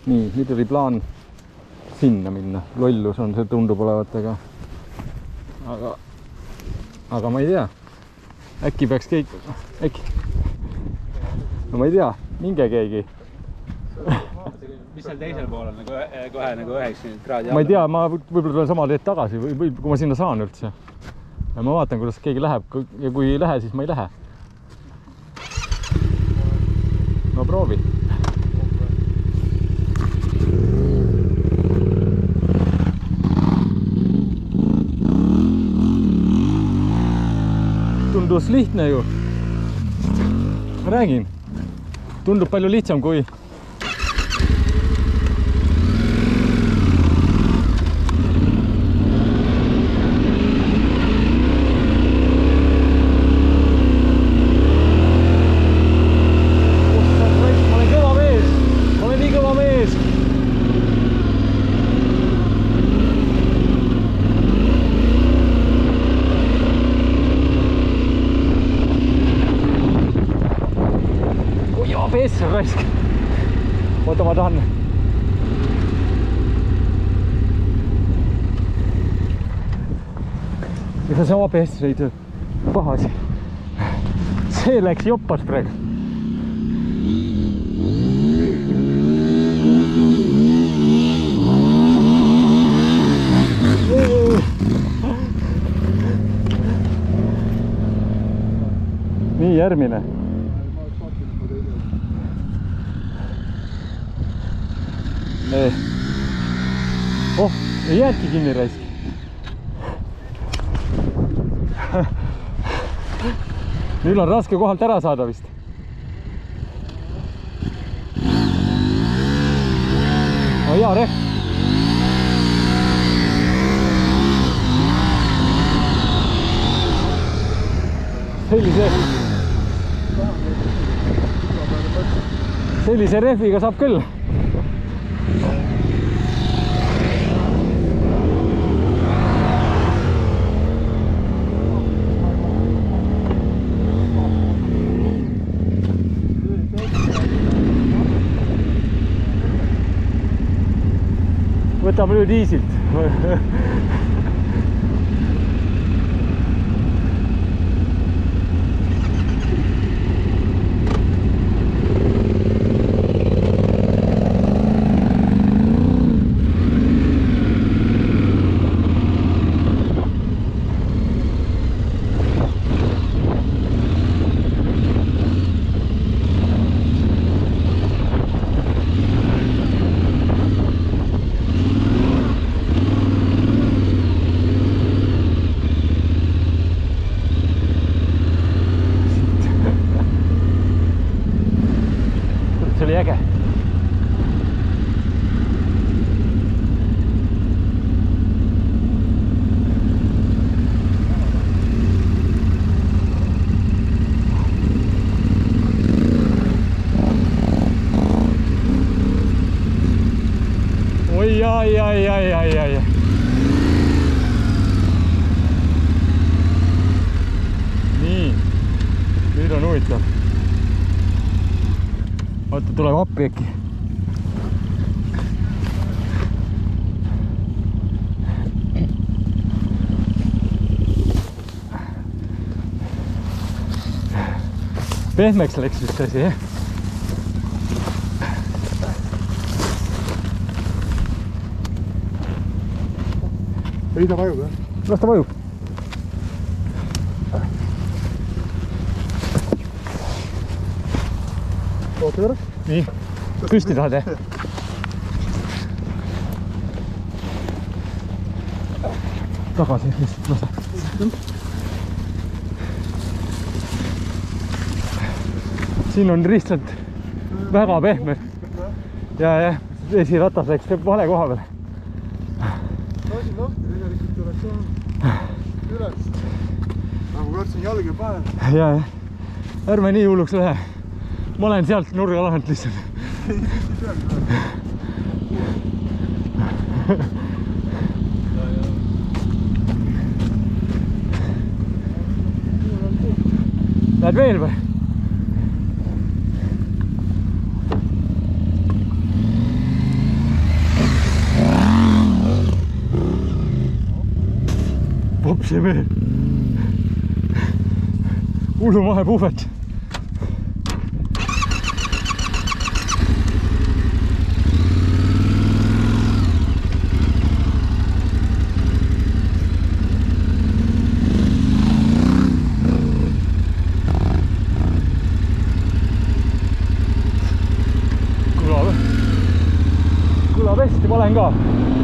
nii, nüüd oli plaan sinna minna. Lollus on see tundub olevat, aga ma ei tea. Äkki peaks keegi... No ma ei tea, minge keegi. Mis seal teisel pool on? Kohe 90 kraadi? Ma ei tea, ma võib-olla tulen sama teed tagasi, või kui ma sinna saan üldse. Ja ma vaatan, kuidas keegi läheb ja kui ei lähe, siis ma ei lähe. No proovi. Tundus lihtne ju. Ma räägin. Tundub palju lihtsam kui raisk. Oota, ma tahan. Ega see ABS ei töö. Pahasi. See läks joppas praegu. Nii, järgmine. Oh, ei jäädki kinni raisk. Nüüd on raske kohalt ära saada vist. No hea rehv. Sellise rehviga saab küll. Võtame nüüd iisilt. See oli äge. Oi, ai. Nii, nüüd on huvitav. Oota, tuleb appi äkki. Pehmeks läks vist asi, jah? Ei ta vajub, jah? Las ta vajub. Oota korra. Nii, püsti tahad, jah? Tagasi, lihtsalt lase. Siin on lihtsalt väga pehme. Ja, esiratas läks vale koha peale. Lasin lahti, tegelikult oleks üles. Nagu kartsin jalge pähe. Ja, ärme nii hulluks lähe. Ma olen sealt nurga lahent lihtsalt. Lähed veel või? see mees. Hullumahe puhvet. Kõlab hästi, ma lähen ka.